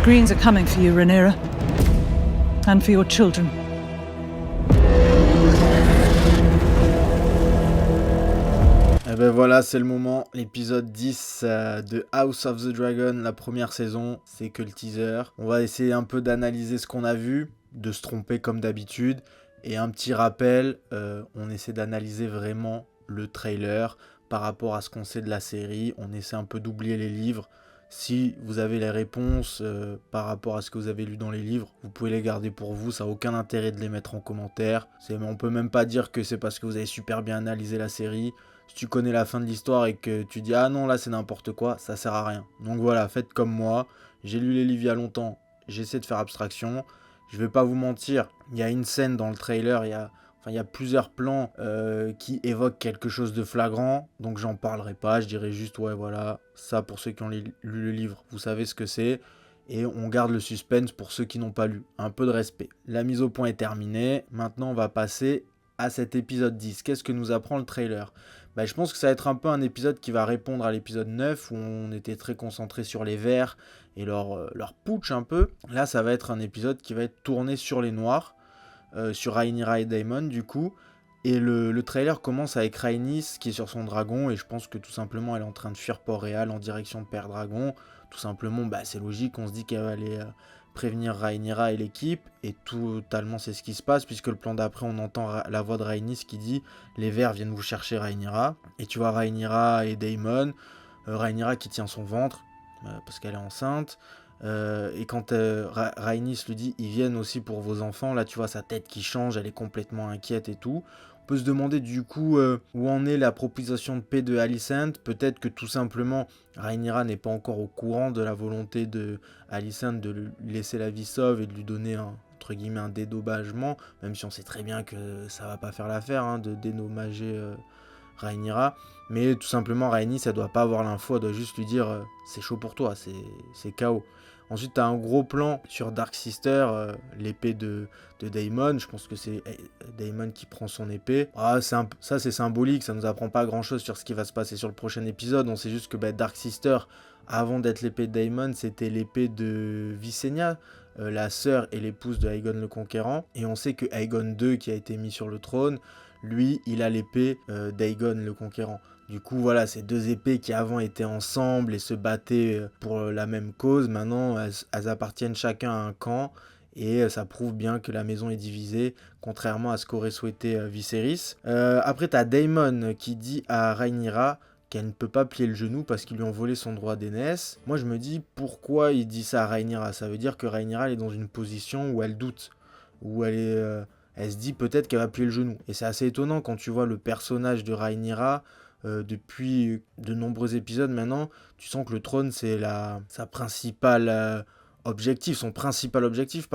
Greens are coming for you, Rhaenyra. And for your children. Et ben voilà, c'est le moment, l'épisode 10 de House of the Dragon, la première saison, c'est que le teaser. On va essayer un peu d'analyser ce qu'on a vu, de se tromper comme d'habitude, et un petit rappel, on essaie d'analyser vraiment le trailer par rapport à ce qu'on sait de la série, on essaie un peu d'oublier les livres. Si vous avez les réponses par rapport à ce que vous avez lu dans les livres, vous pouvez les garder pour vous, ça n'a aucun intérêt de les mettre en commentaire. On peut même pas dire que c'est parce que vous avez super bien analysé la série. Si tu connais la fin de l'histoire et que tu dis « Ah non, là c'est n'importe quoi », ça sert à rien. Donc voilà, faites comme moi. J'ai lu les livres il y a longtemps, j'essaie de faire abstraction. Je vais pas vous mentir, il y a une scène dans le trailer, il y a plusieurs plans qui évoquent quelque chose de flagrant. Donc j'en parlerai pas, je dirai juste « Ouais, voilà, ça pour ceux qui ont lu le livre, vous savez ce que c'est ». Et on garde le suspense pour ceux qui n'ont pas lu. Un peu de respect. La mise au point est terminée. Maintenant, on va passer à cet épisode 10. Qu'est-ce que nous apprend le trailer ? Je pense que ça va être un peu un épisode qui va répondre à l'épisode 9 où on était très concentré sur les verts et leur putsch un peu. Là, ça va être un épisode qui va être tourné sur les noirs, sur Rhaenyra et Daemon du coup. Et le trailer commence avec Rhaenys qui est sur son dragon et je pense que tout simplement elle est en train de fuir Port-Réal en direction de Père Dragon. Tout simplement, c'est logique, on se dit qu'elle va aller prévenir Rhaenyra et l'équipe, et totalement c'est ce qui se passe, puisque le plan d'après on entend la voix de Rhaenys qui dit « Les verts viennent vous chercher Rhaenyra », et tu vois Rhaenyra et Daemon, Rhaenyra qui tient son ventre, parce qu'elle est enceinte, et quand Rhaenys lui dit « Ils viennent aussi pour vos enfants », là tu vois sa tête qui change, elle est complètement inquiète et tout. On peut se demander du coup où en est la proposition de paix de Alicent. Peut-être que tout simplement Rhaenyra n'est pas encore au courant de la volonté de Alicent de lui laisser la vie sauve et de lui donner entre guillemets un dédommagement, même si on sait très bien que ça va pas faire l'affaire de dédommager Rhaenyra. Mais tout simplement Rhaenys elle doit pas avoir l'info, elle doit juste lui dire c'est chaud pour toi, c'est KO. Ensuite, tu as un gros plan sur Dark Sister, l'épée de Daemon. Je pense que c'est Daemon qui prend son épée. Ça, c'est symbolique, ça nous apprend pas grand-chose sur ce qui va se passer sur le prochain épisode. On sait juste que Dark Sister, avant d'être l'épée de Daemon, c'était l'épée de Visenya, la sœur et l'épouse de Aegon le Conquérant. Et on sait que Aegon II, qui a été mis sur le trône, lui, il a l'épée d'Aegon le Conquérant. Du coup, voilà, ces deux épées qui avant étaient ensemble et se battaient pour la même cause, maintenant, elles appartiennent chacun à un camp. Et ça prouve bien que la maison est divisée, contrairement à ce qu'aurait souhaité Viserys. Après, t'as Daemon qui dit à Rhaenyra qu'elle ne peut pas plier le genou parce qu'ils lui ont volé son droit d'aînesse. Moi, je me dis, pourquoi il dit ça à Rhaenyra ? Ça veut dire que Rhaenyra elle est dans une position où elle doute, où elle se dit peut-être qu'elle va plier le genou. Et c'est assez étonnant quand tu vois le personnage de Rhaenyra. Depuis de nombreux épisodes maintenant, tu sens que le trône c'est son principal objectif.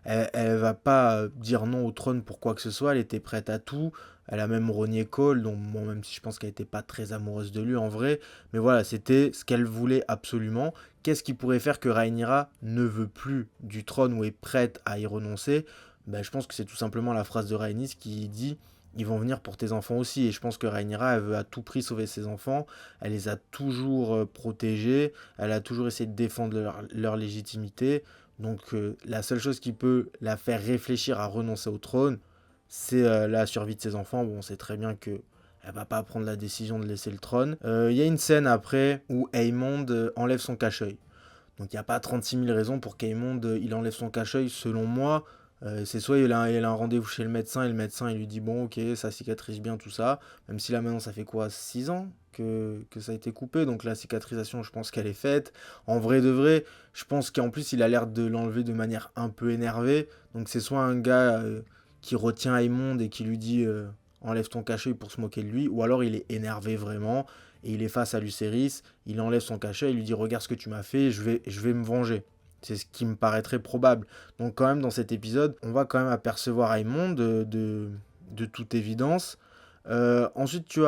Elle va pas dire non au trône pour quoi que ce soit, elle était prête à tout. Elle a même renié Cole, donc bon, même si je pense qu'elle était pas très amoureuse de lui en vrai, mais voilà, c'était ce qu'elle voulait absolument. Qu'est-ce qui pourrait faire que Rhaenyra ne veut plus du trône ou est prête à y renoncer ? Je pense que c'est tout simplement la phrase de Rhaenys qui dit ils vont venir pour tes enfants aussi. Et je pense que Rhaenyra, elle veut à tout prix sauver ses enfants. Elle les a toujours protégés. Elle a toujours essayé de défendre leur légitimité. Donc la seule chose qui peut la faire réfléchir à renoncer au trône, c'est la survie de ses enfants. Bon, on sait très bien que elle va pas prendre la décision de laisser le trône. Il y a une scène après où Aemond enlève son cache-œil. Donc il n'y a pas 36 000 raisons pour qu'Aemond il enlève son cache-œil, selon moi. C'est soit il a un rendez-vous chez le médecin et le médecin il lui dit bon ok ça cicatrise bien tout ça, même si là maintenant ça fait quoi 6 ans que ça a été coupé, donc la cicatrisation je pense qu'elle est faite. En vrai de vrai, je pense qu'en plus il a l'air de l'enlever de manière un peu énervée, donc c'est soit un gars qui retient Aemond et qui lui dit enlève ton cachet pour se moquer de lui, ou alors il est énervé vraiment et il est face à Lucerys, il enlève son cachet, il lui dit regarde ce que tu m'as fait, je vais me venger. C'est ce qui me paraît très probable. Donc quand même dans cet épisode, on va quand même apercevoir Aemond de toute évidence. Ensuite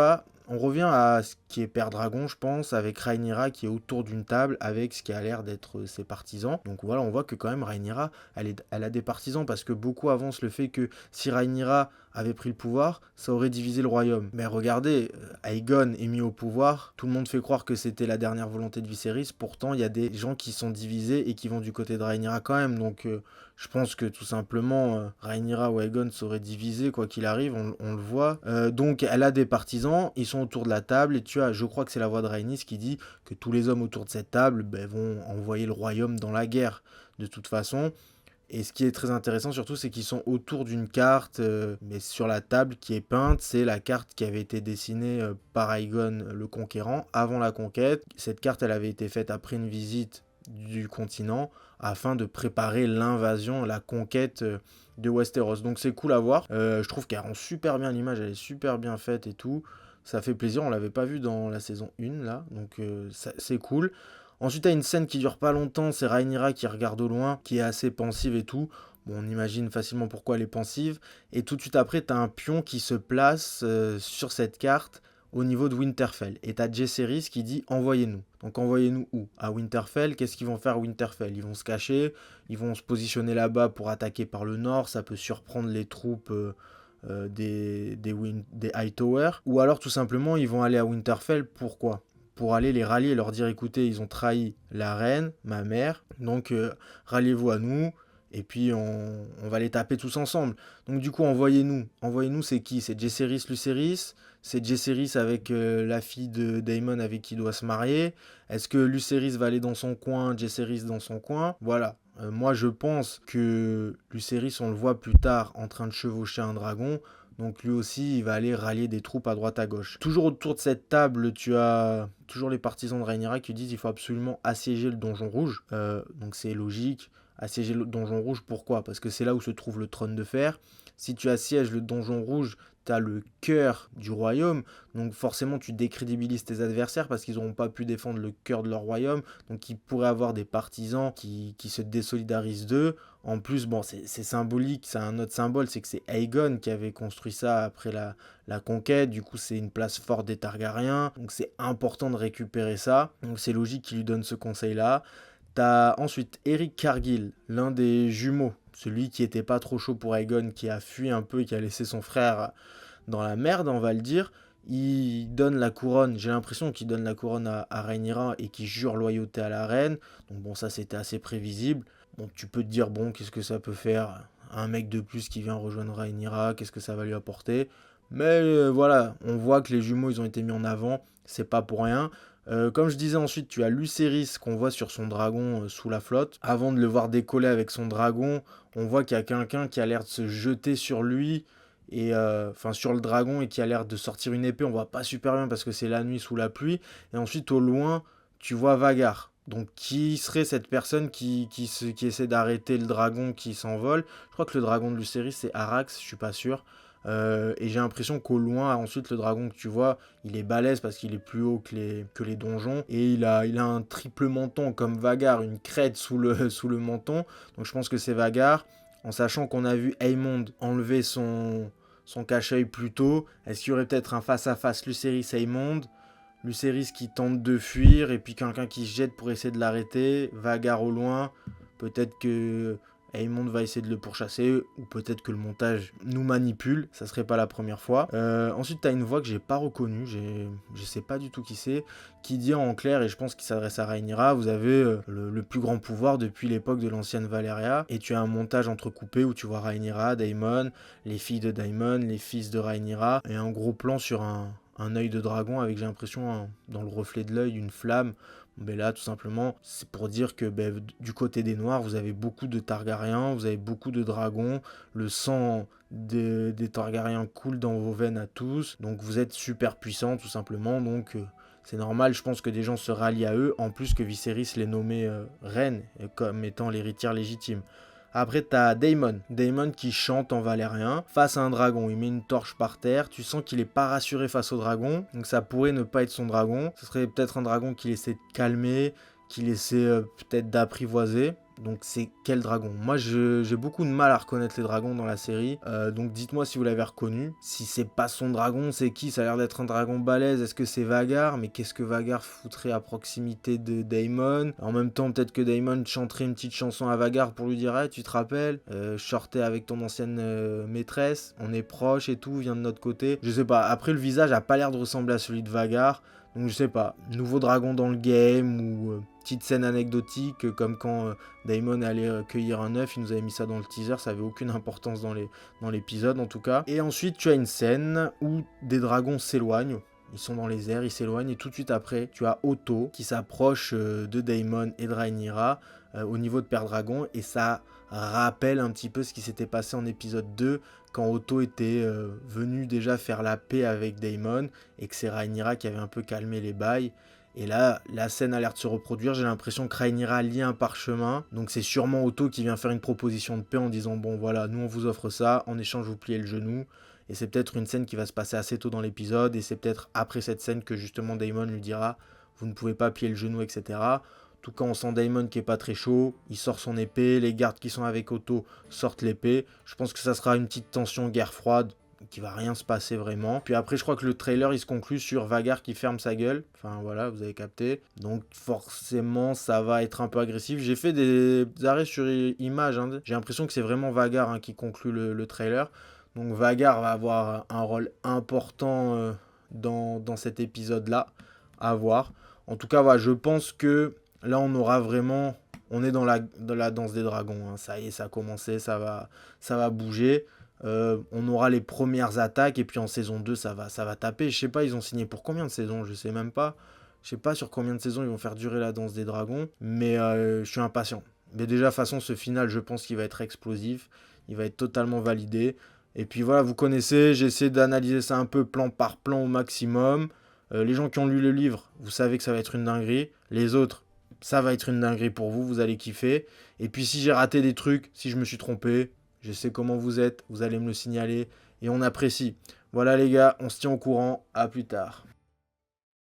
on revient à ce qui est père dragon, je pense, avec Rhaenyra qui est autour d'une table avec ce qui a l'air d'être ses partisans. Donc voilà, on voit que quand même Rhaenyra, elle a des partisans, parce que beaucoup avancent le fait que si Rhaenyra avait pris le pouvoir, ça aurait divisé le royaume. Mais regardez, Aegon est mis au pouvoir, tout le monde fait croire que c'était la dernière volonté de Viserys, pourtant il y a des gens qui sont divisés et qui vont du côté de Rhaenyra quand même, donc je pense que tout simplement Rhaenyra ou Aegon seraient divisés quoi qu'il arrive, on le voit. Donc elle a des partisans, ils sont autour de la table, et je crois que c'est la voix de Rhaenys qui dit que tous les hommes autour de cette table vont envoyer le royaume dans la guerre de toute façon. Et ce qui est très intéressant surtout, c'est qu'ils sont autour d'une carte, mais sur la table qui est peinte, c'est la carte qui avait été dessinée par Aegon le Conquérant avant la conquête. Cette carte, elle avait été faite après une visite du continent afin de préparer l'invasion, la conquête de Westeros. Donc c'est cool à voir. Je trouve qu'elle rend super bien l'image, elle est super bien faite et tout. Ça fait plaisir, on l'avait pas vu dans la saison 1 là, donc c'est cool. Ensuite, t'as une scène qui dure pas longtemps, c'est Rhaenyra qui regarde au loin, qui est assez pensive et tout. Bon, on imagine facilement pourquoi elle est pensive. Et tout de suite après, t'as un pion qui se place sur cette carte au niveau de Winterfell. Et t'as Jaehaerys qui dit « Envoyez-nous ». Donc envoyez-nous où ? À Winterfell. Qu'est-ce qu'ils vont faire à Winterfell ? Ils vont se cacher, ils vont se positionner là-bas pour attaquer par le nord, ça peut surprendre les troupes des Hightower. Ou alors tout simplement, ils vont aller à Winterfell, pourquoi ? Pour aller les rallier, leur dire écoutez, ils ont trahi la reine, ma mère, donc ralliez-vous à nous, et puis on va les taper tous ensemble. Donc du coup, envoyez-nous. Envoyez-nous, c'est qui ? C'est Jaehaerys Lucerys ? C'est Jaehaerys avec la fille de Daemon avec qui il doit se marier ? Est-ce que Lucerys va aller dans son coin, Jaehaerys dans son coin ? Voilà. Moi, je pense que Lucerys, on le voit plus tard en train de chevaucher un dragon. Donc lui aussi, il va aller rallier des troupes à droite à gauche. Toujours autour de cette table, tu as toujours les partisans de Rhaenyra qui disent qu'il faut absolument assiéger le donjon rouge. Donc c'est logique. Assiéger le donjon rouge, pourquoi ? Parce que c'est là où se trouve le trône de fer. Si tu assièges le donjon rouge, tu as le cœur du royaume. Donc forcément, tu décrédibilises tes adversaires parce qu'ils n'auront pas pu défendre le cœur de leur royaume. Donc ils pourraient avoir des partisans qui se désolidarisent d'eux. En plus, bon, c'est symbolique, c'est un autre symbole, c'est que c'est Aegon qui avait construit ça après la conquête. Du coup, c'est une place forte des Targaryens. Donc c'est important de récupérer ça. Donc c'est logique qu'il lui donne ce conseil-là. T'as ensuite Eric Cargill, l'un des jumeaux, celui qui était pas trop chaud pour Aegon, qui a fui un peu et qui a laissé son frère dans la merde, on va le dire. Il donne la couronne, j'ai l'impression qu'il donne la couronne à Rhaenyra et qu'il jure loyauté à la reine. Donc bon, ça c'était assez prévisible. Bon, tu peux te dire, bon, qu'est-ce que ça peut faire ? Un mec de plus qui vient rejoindre Rhaenyra, qu'est-ce que ça va lui apporter ? Mais voilà, on voit que les jumeaux, ils ont été mis en avant, c'est pas pour rien. Comme je disais ensuite, tu as Lucerys qu'on voit sur son dragon sous la flotte. Avant de le voir décoller avec son dragon, on voit qu'il y a quelqu'un qui a l'air de se jeter sur lui, et sur le dragon, et qui a l'air de sortir une épée. On voit pas super bien parce que c'est la nuit sous la pluie. Et ensuite au loin, tu vois Vhagar. Donc qui serait cette personne qui essaie d'arrêter le dragon qui s'envole ? Je crois que le dragon de Lucerys c'est Arax, je suis pas sûr. Et j'ai l'impression qu'au loin, ensuite, le dragon que tu vois, il est balèze parce qu'il est plus haut que les donjons. Et il a un triple menton comme Vhagar, une crête sous le menton. Donc je pense que c'est Vhagar. En sachant qu'on a vu Aemond enlever son cache-œil plus tôt, est-ce qu'il y aurait peut-être un face-à-face Lucerys-Aemond ? Lucerys qui tente de fuir, et puis quelqu'un qui se jette pour essayer de l'arrêter. Vhagar au loin. Peut-être que Aemond va essayer de le pourchasser, ou peut-être que le montage nous manipule, ça serait pas la première fois. Ensuite, t'as une voix que j'ai pas reconnue, je sais pas du tout qui c'est, qui dit en clair, et je pense qu'il s'adresse à Rhaenyra, vous avez le plus grand pouvoir depuis l'époque de l'ancienne Valyria, et tu as un montage entrecoupé où tu vois Rhaenyra, Daemon, les filles de Daemon, les fils de Rhaenyra, et un gros plan sur un œil de dragon avec, j'ai l'impression, dans le reflet de l'œil, une flamme. Mais là, tout simplement, c'est pour dire que du côté des Noirs, vous avez beaucoup de Targaryens, vous avez beaucoup de dragons, le sang des Targaryens coule dans vos veines à tous, donc vous êtes super puissants, tout simplement, donc c'est normal, je pense que des gens se rallient à eux, en plus que Viserys l'ait nommée reine, comme étant l'héritière légitime. Après, t'as Daemon qui chante en valérien face à un dragon. Il met une torche par terre. Tu sens qu'il est pas rassuré face au dragon. Donc ça pourrait ne pas être son dragon. Ce serait peut-être un dragon qu'il essaie de calmer, qu'il essaie peut-être d'apprivoiser. Donc c'est quel dragon? Moi j'ai beaucoup de mal à reconnaître les dragons dans la série, donc dites-moi si vous l'avez reconnu. Si c'est pas son dragon, c'est qui? Ça a l'air d'être un dragon balèze. Est-ce que c'est Vhagar? Mais qu'est-ce que Vhagar foutrait à proximité de Daemon? En même temps, peut-être que Daemon chanterait une petite chanson à Vhagar pour lui dire hey, tu te rappelles, je sortais avec ton ancienne maîtresse, on est proches et tout, viens de notre côté. Je sais pas, après le visage a pas l'air de ressembler à celui de Vhagar. Donc je sais pas, nouveau dragon dans le game ou petite scène anecdotique comme quand Daemon allait cueillir un œuf, il nous avait mis ça dans le teaser, ça avait aucune importance dans l'épisode en tout cas. Et ensuite tu as une scène où des dragons s'éloignent, ils sont dans les airs, ils s'éloignent et tout de suite après tu as Otto qui s'approche de Daemon et de Rhaenyra au niveau de Père Dragon et ça rappelle un petit peu ce qui s'était passé en épisode 2 quand Otto était venu déjà faire la paix avec Daemon et que c'est Rhaenyra qui avait un peu calmé les bails. Et là, la scène a l'air de se reproduire. J'ai l'impression que Rhaenyra lit un parchemin. Donc c'est sûrement Otto qui vient faire une proposition de paix en disant bon voilà, nous on vous offre ça, en échange vous pliez le genou. Et c'est peut-être une scène qui va se passer assez tôt dans l'épisode. Et c'est peut-être après cette scène que justement Daemon lui dira vous ne pouvez pas plier le genou, etc. Tout cas, on sent Daemon qui est pas très chaud, il sort son épée, les gardes qui sont avec Otto sortent l'épée. Je pense que ça sera une petite tension guerre froide, qui va rien se passer vraiment. Puis après, je crois que le trailer, il se conclut sur Vhagar qui ferme sa gueule. Enfin, voilà, vous avez capté. Donc forcément, ça va être un peu agressif. J'ai fait des arrêts sur image, hein. J'ai l'impression que c'est vraiment Vhagar qui conclut le trailer. Donc Vhagar va avoir un rôle important dans cet épisode-là, à voir. En tout cas, voilà, je pense que là, on aura vraiment... On est dans la danse des dragons. Hein. Ça y est, ça a commencé, ça va bouger. On aura les premières attaques. Et puis en saison 2, ça va taper. Je sais pas, ils ont signé pour combien de saisons? Je sais même pas. Je sais pas sur combien de saisons ils vont faire durer la danse des dragons. Mais je suis impatient. Mais déjà, de toute façon, ce final, je pense qu'il va être explosif. Il va être totalement validé. Et puis voilà, vous connaissez. J'essaie d'analyser ça un peu plan par plan au maximum. Les gens qui ont lu le livre, vous savez que ça va être une dinguerie. Les autres, ça va être une dinguerie pour vous, vous allez kiffer. Et puis si j'ai raté des trucs, si je me suis trompé, je sais comment vous êtes, vous allez me le signaler et on apprécie. Voilà les gars, on se tient au courant, à plus tard.